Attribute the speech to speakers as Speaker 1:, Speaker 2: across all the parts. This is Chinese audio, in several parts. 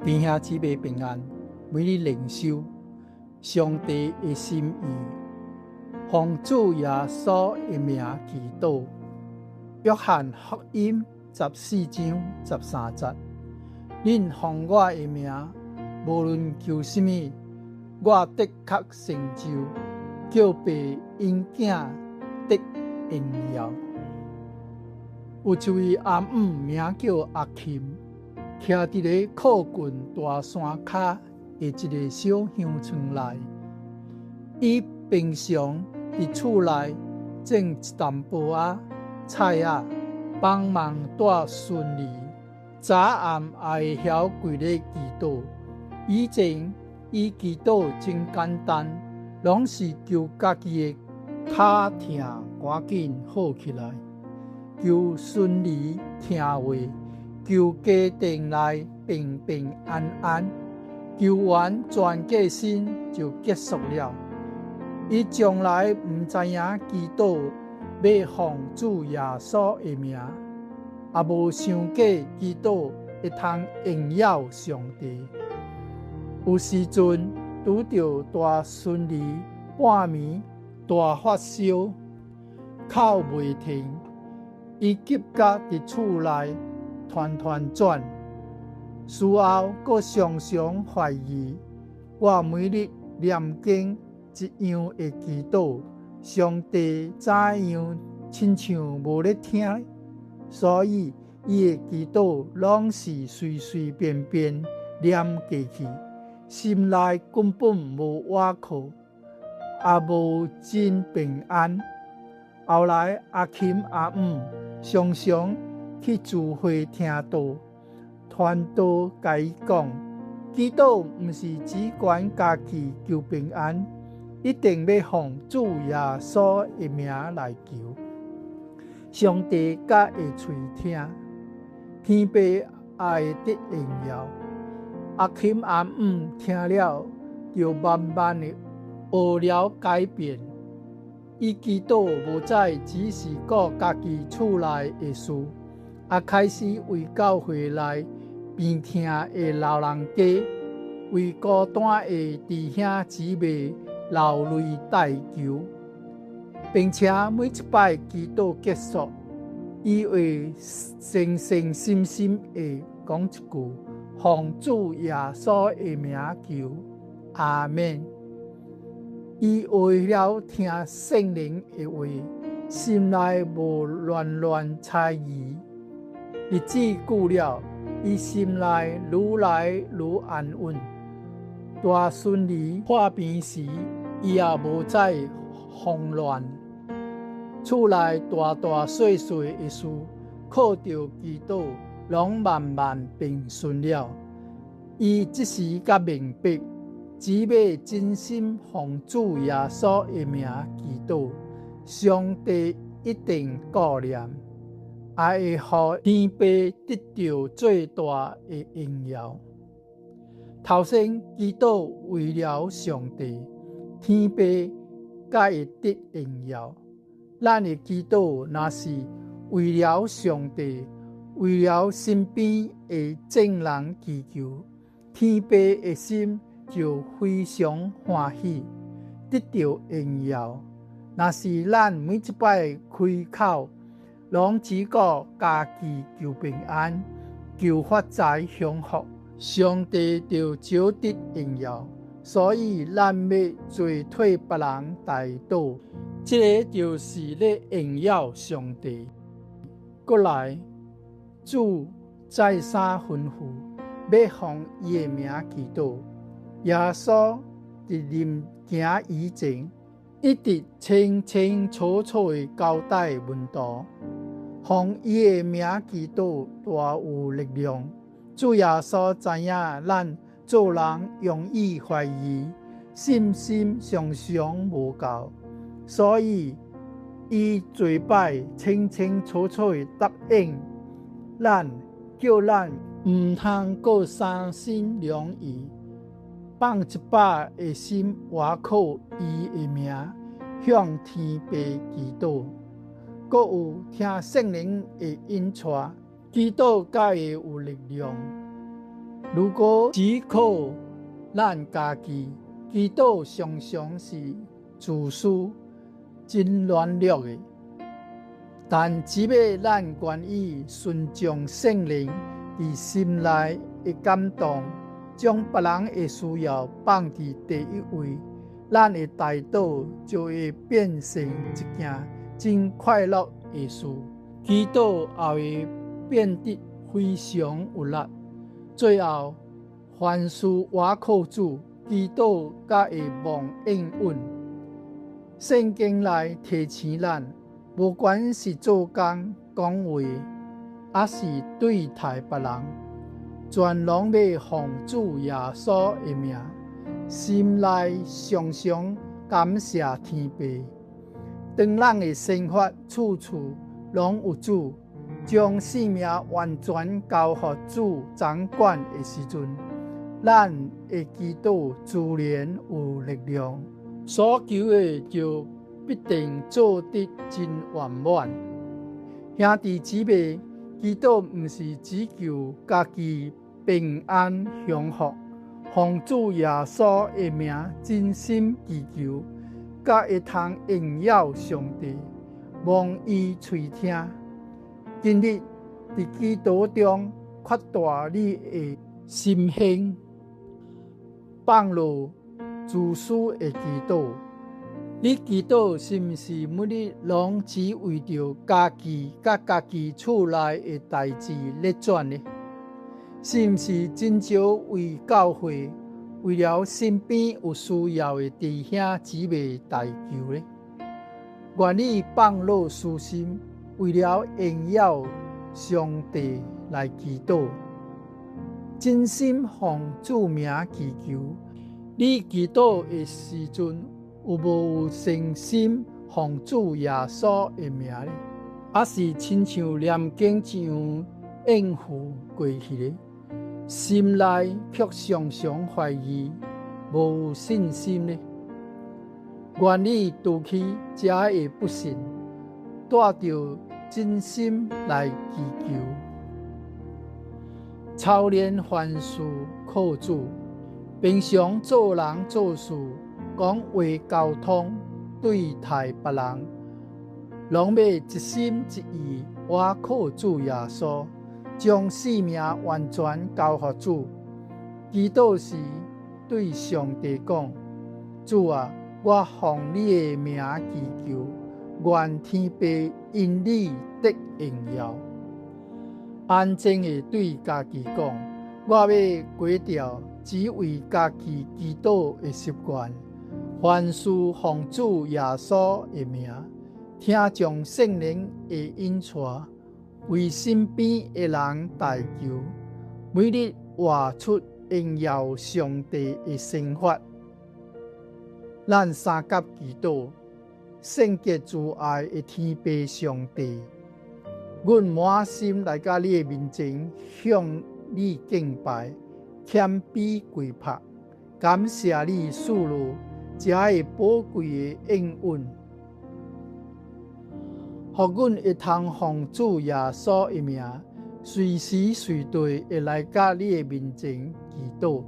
Speaker 1: 弟兄姊妹平安，每日靈修上帝的心意，奉主耶穌的名祈禱。約翰福音14章13節，恁奉我的名，無論求什麼，我的確成就，叫爸因囝得榮耀。有一位阿姆名叫阿琴，徛佇咧靠近大山腳的一個小鄉村內。伊平常佇厝內種一淡薄仔菜仔，幫忙帶順利。早暗也會曉跪咧祈禱。以前伊祈禱真簡單，攏是求家己的腳疼趕緊好起來，求順利聽話，求家庭內平平安安，求完全個心就結束了。伊從來唔知影祈禱要奉主耶穌的名，也無想過祈禱會通榮耀上帝。有時陣拄着大順利，半暝大發燒，哭袂停，伊急甲佇厝內團轉，事後閣常常懷疑，我每日念經一樣的祈禱，上帝怎樣親像無咧聽，所以伊的祈禱攏是隨隨便便念過去，心內根本無倚靠，也無真平安。後來阿琴阿姆常常去聚會聽道，傳道甲伊講，祈禱毋是只管家己求平安，一定要奉主耶穌的名來求。上帝甲會喙聽，天父也會得榮耀。阿琴阿姆聽了，就慢慢的學了改變。伊祈禱無再只是顧家己厝內的事，也開始為教會內病痛的老人家，為孤單的弟兄姊妹流淚代求，並且每一擺祈禱結束，伊會誠誠心心地講一句，奉主耶穌的名求，阿們。伊為了聽聖靈的話，心內無亂猜疑，日子久了，伊心內愈來愈安穩。大順利破病時，伊也無再慌亂。厝內大大小小的事，靠着祈禱，攏慢慢平順了。伊即時才明白，只要真心奉主耶穌的名祈禱，上帝一定顧念，也會予天父得到最大的榮耀。頭先祈禱為了上帝，天父才會得榮耀。咱的祈禱若是為了上帝，為了身邊的眾人祈求，天父的心就非常歡喜，得到榮耀。若是咱每一擺開口，攏只顧家己求平安、求發財享福，上帝就少得榮耀。所以咱要做替別人代禱，這個就是咧榮耀上帝。過來，主再三吩咐，要奉伊的名祈禱。耶穌佇臨行以前，一直清清楚楚地交代門徒，奉伊的名祈禱大有力量。主耶穌知影咱做人容易懷疑，信心常常無夠，所以伊多擺清清楚楚地答應咱，叫咱毋通閣三心兩意，放一百個心倚靠伊的名，向天父祈禱。閣有聽聖靈的引帶，祈禱才會有力量。如果只靠咱家己，祈祷常常是自私、真软弱的。但只要咱愿意顺从圣靈伫心內的感動，將別人的需要放伫第一位，咱的祈禱就會變成一件真快樂的事。祈禱也會變得非常有力。最後，凡事倚靠主，祈禱才會蒙應允。聖經內提醒咱，無管是做工、講話，還是對待別人，全攏要奉主耶穌的名，心內常常感謝天父。當咱的生活處處攏有主，將生命完全交予主掌管的時陣，咱的祈禱自然有力量，所求的就必定做得真圓滿。兄弟姊妹，祈禱不是只求家己平安幸福，奉主耶穌的名真心祈求，才會通榮耀上帝，蒙伊垂聽。今日在祈禱中擴大你的心胸，放下自私的祈禱。你祈禱是不是每日攏只為着家己甲家己厝內的代志咧轉呢？是不是真正為教會、為了身邊有需要的弟兄姊妹代求呢？願你放下私心，為了榮耀上帝來祈禱，真心奉主名祈求。你祈禱的時陣，有無有誠心奉主耶穌的名呢？還是親像念經一樣應付過去呢？心內卻常常懷疑，無信心呢？願你除去這個不信，帶着真心來祈求，操練凡事靠主，平常做人做事，講話交通，對待別人，攏要一心一意倚靠主耶穌，將生命完全交予主。祈禱時對上帝講：主啊，我奉你的名祈求，願天父因你得榮耀。安靜地對家己講：我要改掉只為家己祈禱的習慣，凡事奉主耶穌的名，聽從聖靈的引帶，為身邊的人代求，每日活出榮耀上帝的生活。咱三甲祈禱，聖潔慈愛的天父上帝，阮滿心來到你的面前，向你敬拜，謙卑跪拜，感謝你賜予這個寶貴的應允，讓阮會通奉主耶穌的名，隨時隨地會來到你的面前祈禱。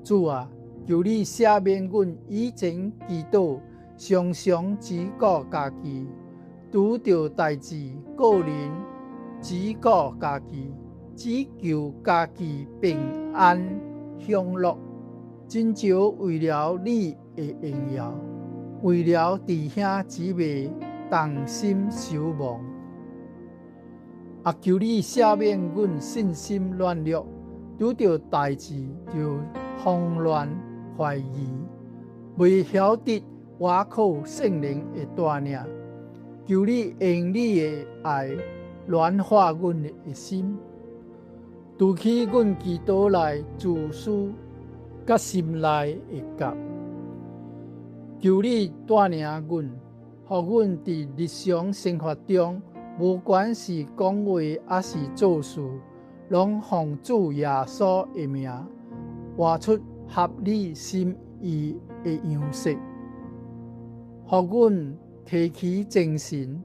Speaker 1: 主啊，求你赦免阮以前祈禱常常只顧家己，拄着代志個人只顧家己，只求家己平安享樂，真少為了你的榮耀，為了弟兄姊妹同心守望。求你赦免阮信心軟弱，拄着代志就慌亂懷疑，未曉得倚靠聖靈的帶領。求你用你的愛暖化阮的心，除去阮祈禱內自私甲心內的結。求你帶領阮，讓阮佇日常生活中，無管是講話還是做事，攏奉主耶穌的名，活出合你心意的樣式。讓阮提起精神，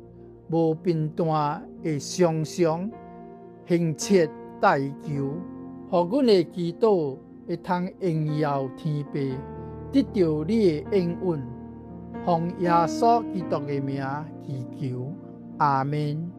Speaker 1: 無片段的常常懇切代求，互阮的祈禱會通榮耀天父，得到你的應允，奉耶穌基督的名祈求，阿們。